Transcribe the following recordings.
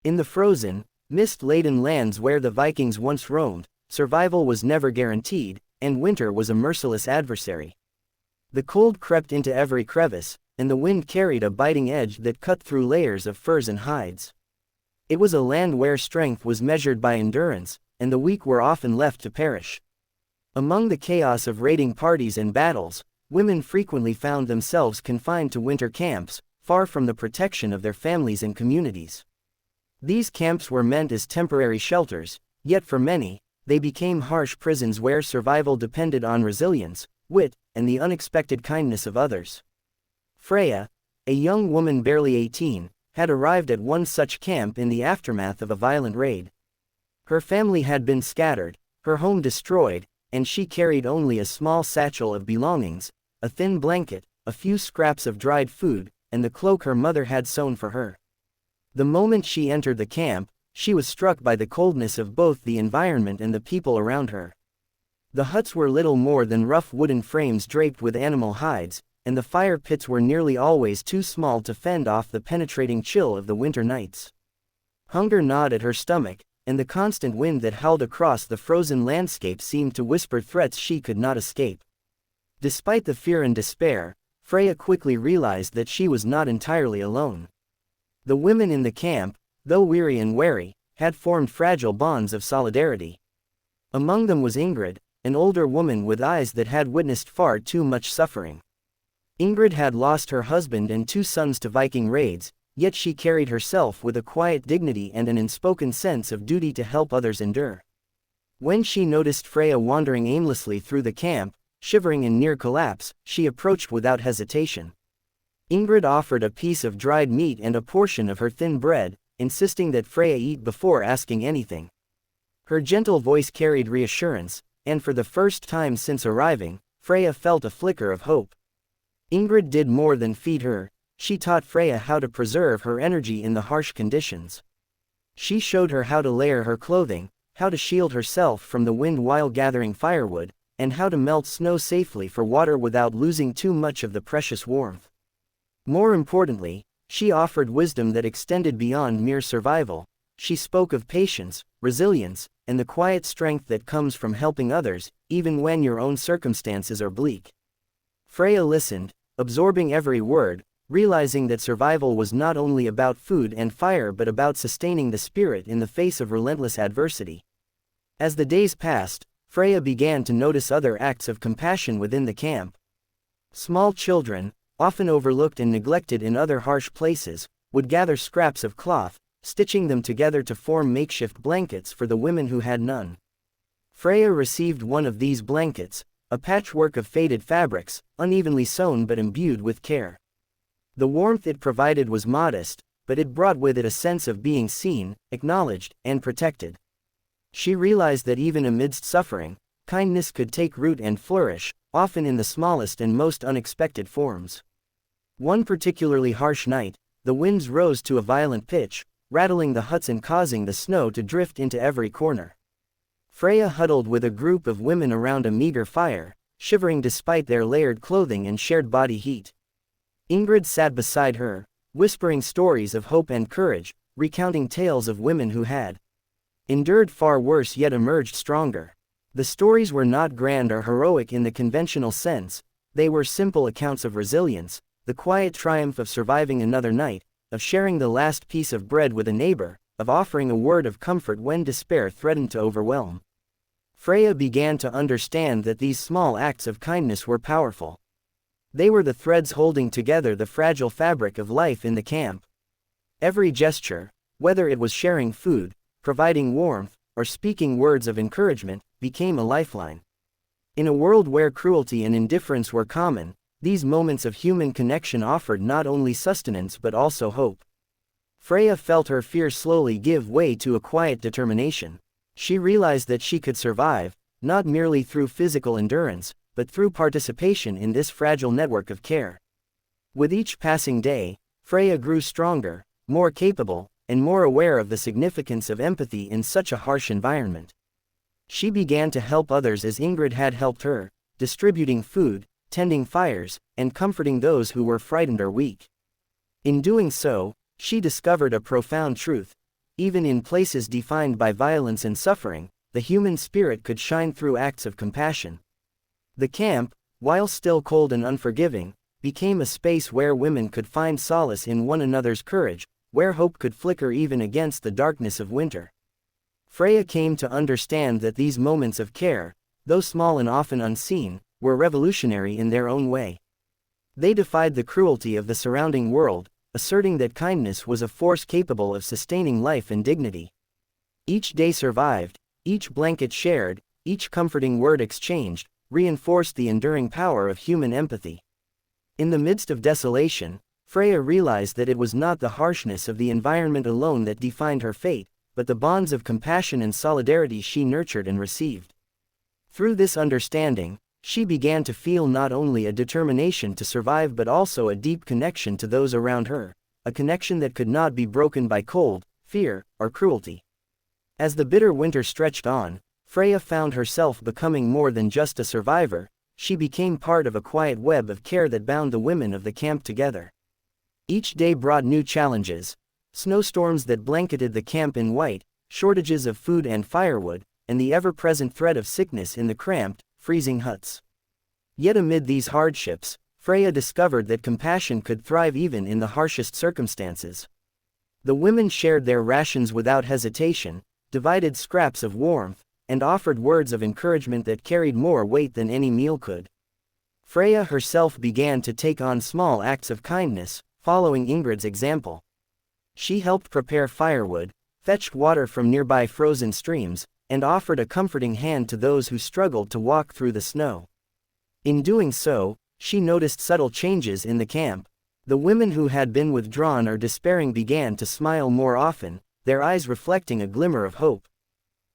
In the frozen, mist-laden lands where the Vikings once roamed, survival was never guaranteed, and winter was a merciless adversary. The cold crept into every crevice, and the wind carried a biting edge that cut through layers of furs and hides. It was a land where strength was measured by endurance, and the weak were often left to perish. Among the chaos of raiding parties and battles, women frequently found themselves confined to winter camps, far from the protection of their families and communities. These camps were meant as temporary shelters, yet for many, they became harsh prisons where survival depended on resilience, wit, and the unexpected kindness of others. Freya, a young woman barely 18, had arrived at one such camp in the aftermath of a violent raid. Her family had been scattered, her home destroyed, and she carried only a small satchel of belongings, a thin blanket, a few scraps of dried food, and the cloak her mother had sewn for her. The moment she entered the camp, she was struck by the coldness of both the environment and the people around her. The huts were little more than rough wooden frames draped with animal hides, and the fire pits were nearly always too small to fend off the penetrating chill of the winter nights. Hunger gnawed at her stomach, and the constant wind that howled across the frozen landscape seemed to whisper threats she could not escape. Despite the fear and despair, Freya quickly realized that she was not entirely alone. The women in the camp, though weary and wary, had formed fragile bonds of solidarity. Among them was Ingrid, an older woman with eyes that had witnessed far too much suffering. Ingrid had lost her husband and 2 sons to Viking raids, yet she carried herself with a quiet dignity and an unspoken sense of duty to help others endure. When she noticed Freya wandering aimlessly through the camp, shivering in near collapse, she approached without hesitation. Ingrid offered a piece of dried meat and a portion of her thin bread, insisting that Freya eat before asking anything. Her gentle voice carried reassurance, and for the first time since arriving, Freya felt a flicker of hope. Ingrid did more than feed her, she taught Freya how to preserve her energy in the harsh conditions. She showed her how to layer her clothing, how to shield herself from the wind while gathering firewood, and how to melt snow safely for water without losing too much of the precious warmth. More importantly, she offered wisdom that extended beyond mere survival. She spoke of patience, resilience, and the quiet strength that comes from helping others, even when your own circumstances are bleak. Freya listened, absorbing every word, realizing that survival was not only about food and fire but about sustaining the spirit in the face of relentless adversity. As the days passed, Freya began to notice other acts of compassion within the camp. Small children, often overlooked and neglected in other harsh places, would gather scraps of cloth, stitching them together to form makeshift blankets for the women who had none. Freya received one of these blankets, a patchwork of faded fabrics, unevenly sewn but imbued with care. The warmth it provided was modest, but it brought with it a sense of being seen, acknowledged, and protected. She realized that even amidst suffering, kindness could take root and flourish, often in the smallest and most unexpected forms. One particularly harsh night, the winds rose to a violent pitch, rattling the huts and causing the snow to drift into every corner. Freya huddled with a group of women around a meager fire, shivering despite their layered clothing and shared body heat. Ingrid sat beside her, whispering stories of hope and courage, recounting tales of women who had endured far worse yet emerged stronger. The stories were not grand or heroic in the conventional sense, they were simple accounts of resilience, the quiet triumph of surviving another night, of sharing the last piece of bread with a neighbor, of offering a word of comfort when despair threatened to overwhelm. Freya began to understand that these small acts of kindness were powerful. They were the threads holding together the fragile fabric of life in the camp. Every gesture, whether it was sharing food, providing warmth, or speaking words of encouragement, became a lifeline. In a world where cruelty and indifference were common, these moments of human connection offered not only sustenance but also hope. Freya felt her fear slowly give way to a quiet determination. She realized that she could survive, not merely through physical endurance, but through participation in this fragile network of care. With each passing day, Freya grew stronger, more capable, and more aware of the significance of empathy in such a harsh environment. She began to help others as Ingrid had helped her, distributing food, tending fires, and comforting those who were frightened or weak. In doing so, she discovered a profound truth. even in places defined by violence and suffering, the human spirit could shine through acts of compassion. The camp, while still cold and unforgiving, became a space where women could find solace in one another's courage, where hope could flicker even against the darkness of winter. Freya came to understand that these moments of care, though small and often unseen, were revolutionary in their own way. They defied the cruelty of the surrounding world, asserting that kindness was a force capable of sustaining life and dignity. Each day survived, each blanket shared, each comforting word exchanged, reinforced the enduring power of human empathy. In the midst of desolation, Freya realized that it was not the harshness of the environment alone that defined her fate, but the bonds of compassion and solidarity she nurtured and received. Through this understanding, she began to feel not only a determination to survive but also a deep connection to those around her, a connection that could not be broken by cold, fear, or cruelty. As the bitter winter stretched on, Freya found herself becoming more than just a survivor. She became part of a quiet web of care that bound the women of the camp together. Each day brought new challenges: snowstorms that blanketed the camp in white, shortages of food and firewood, and the ever-present threat of sickness in the cramped, freezing huts. Yet amid these hardships, Freya discovered that compassion could thrive even in the harshest circumstances. The women shared their rations without hesitation, divided scraps of warmth, and offered words of encouragement that carried more weight than any meal could. Freya herself began to take on small acts of kindness, following Ingrid's example. She helped prepare firewood, fetched water from nearby frozen streams, and offered a comforting hand to those who struggled to walk through the snow. In doing so, she noticed subtle changes in the camp. The women who had been withdrawn or despairing began to smile more often, their eyes reflecting a glimmer of hope.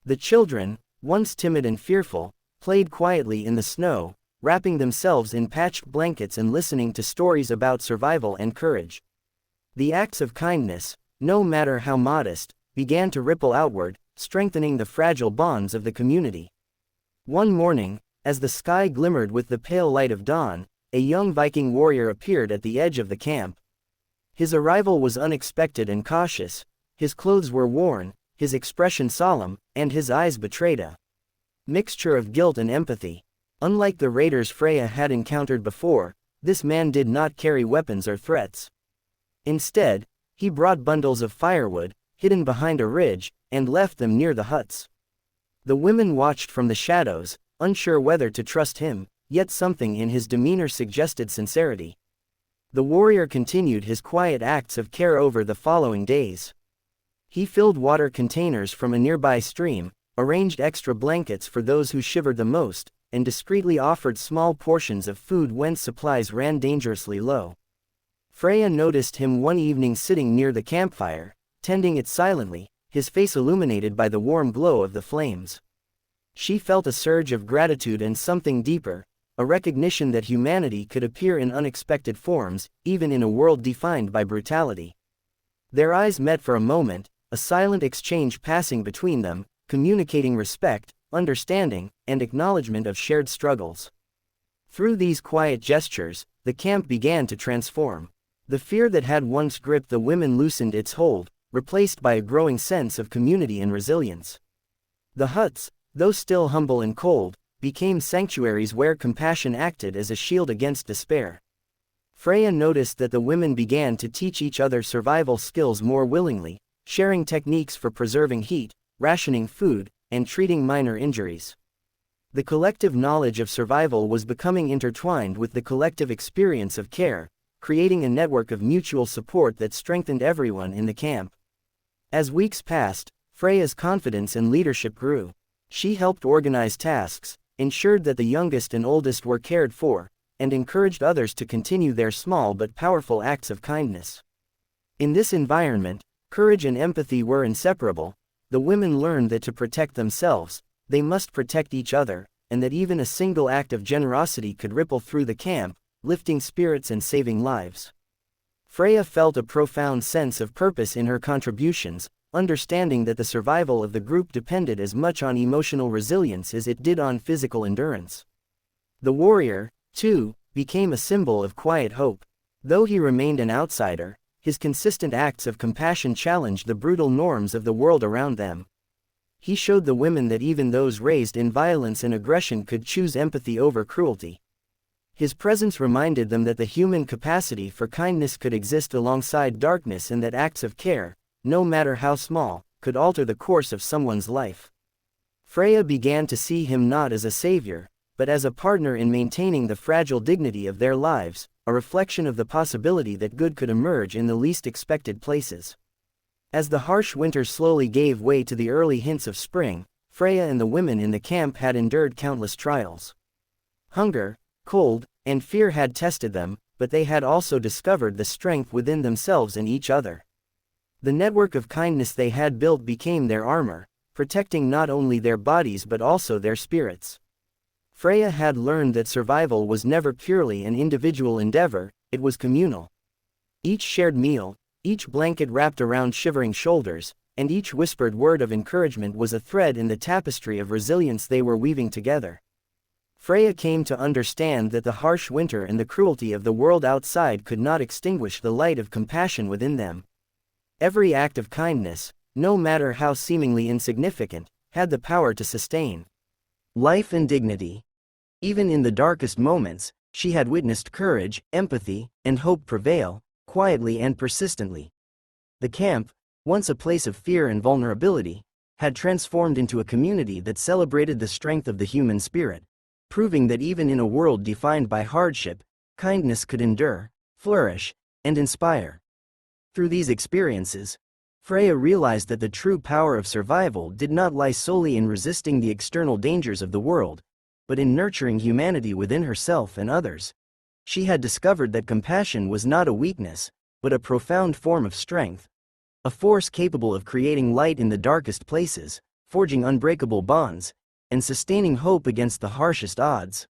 The children, once timid and fearful, played quietly in the snow, wrapping themselves in patched blankets and listening to stories about survival and courage. The acts of kindness, no matter how modest, began to ripple outward, strengthening the fragile bonds of the community. One morning, as the sky glimmered with the pale light of dawn, a young Viking warrior appeared at the edge of the camp. His arrival was unexpected and cautious. His clothes were worn, his expression solemn, and his eyes betrayed a mixture of guilt and empathy. Unlike the raiders Freya had encountered before, this man did not carry weapons or threats. Instead, he brought bundles of firewood, hidden behind a ridge, and left them near the huts. The women watched from the shadows, unsure whether to trust him, yet something in his demeanor suggested sincerity. The warrior continued his quiet acts of care over the following days. He filled water containers from a nearby stream, arranged extra blankets for those who shivered the most, and discreetly offered small portions of food when supplies ran dangerously low. Freya noticed him one evening sitting near the campfire, tending it silently, his face illuminated by the warm glow of the flames. She felt a surge of gratitude and something deeper, a recognition that humanity could appear in unexpected forms, even in a world defined by brutality. Their eyes met for a moment, a silent exchange passing between them, communicating respect, understanding, and acknowledgement of shared struggles. Through these quiet gestures, the camp began to transform. The fear that had once gripped the women loosened its hold, replaced by a growing sense of community and resilience. The huts, though still humble and cold, became sanctuaries where compassion acted as a shield against despair. Freya noticed that the women began to teach each other survival skills more willingly, sharing techniques for preserving heat, rationing food, and treating minor injuries. The collective knowledge of survival was becoming intertwined with the collective experience of care, creating a network of mutual support that strengthened everyone in the camp. As weeks passed, Freya's confidence and leadership grew. She helped organize tasks, ensured that the youngest and oldest were cared for, and encouraged others to continue their small but powerful acts of kindness. In this environment, courage and empathy were inseparable. The women learned that to protect themselves, they must protect each other, and that even a single act of generosity could ripple through the camp, lifting spirits and saving lives. Freya felt a profound sense of purpose in her contributions, understanding that the survival of the group depended as much on emotional resilience as it did on physical endurance. The warrior, too, became a symbol of quiet hope. Though he remained an outsider, his consistent acts of compassion challenged the brutal norms of the world around them. He showed the women that even those raised in violence and aggression could choose empathy over cruelty. His presence reminded them that the human capacity for kindness could exist alongside darkness and that acts of care, no matter how small, could alter the course of someone's life. Freya began to see him not as a savior, but as a partner in maintaining the fragile dignity of their lives, a reflection of the possibility that good could emerge in the least expected places. As the harsh winter slowly gave way to the early hints of spring, Freya and the women in the camp had endured countless trials. Hunger, cold, and fear had tested them, but they had also discovered the strength within themselves and each other. The network of kindness they had built became their armor, protecting not only their bodies but also their spirits. Freya had learned that survival was never purely an individual endeavor, it was communal. Each shared meal, each blanket wrapped around shivering shoulders, and each whispered word of encouragement was a thread in the tapestry of resilience they were weaving together. Freya came to understand that the harsh winter and the cruelty of the world outside could not extinguish the light of compassion within them. Every act of kindness, no matter how seemingly insignificant, had the power to sustain life and dignity. Even in the darkest moments, she had witnessed courage, empathy, and hope prevail, quietly and persistently. The camp, once a place of fear and vulnerability, had transformed into a community that celebrated the strength of the human spirit, proving that even in a world defined by hardship, kindness could endure, flourish, and inspire. Through these experiences, Freya realized that the true power of survival did not lie solely in resisting the external dangers of the world, but in nurturing humanity within herself and others. She had discovered that compassion was not a weakness, but a profound form of strength, a force capable of creating light in the darkest places, forging unbreakable bonds, and sustaining hope against the harshest odds.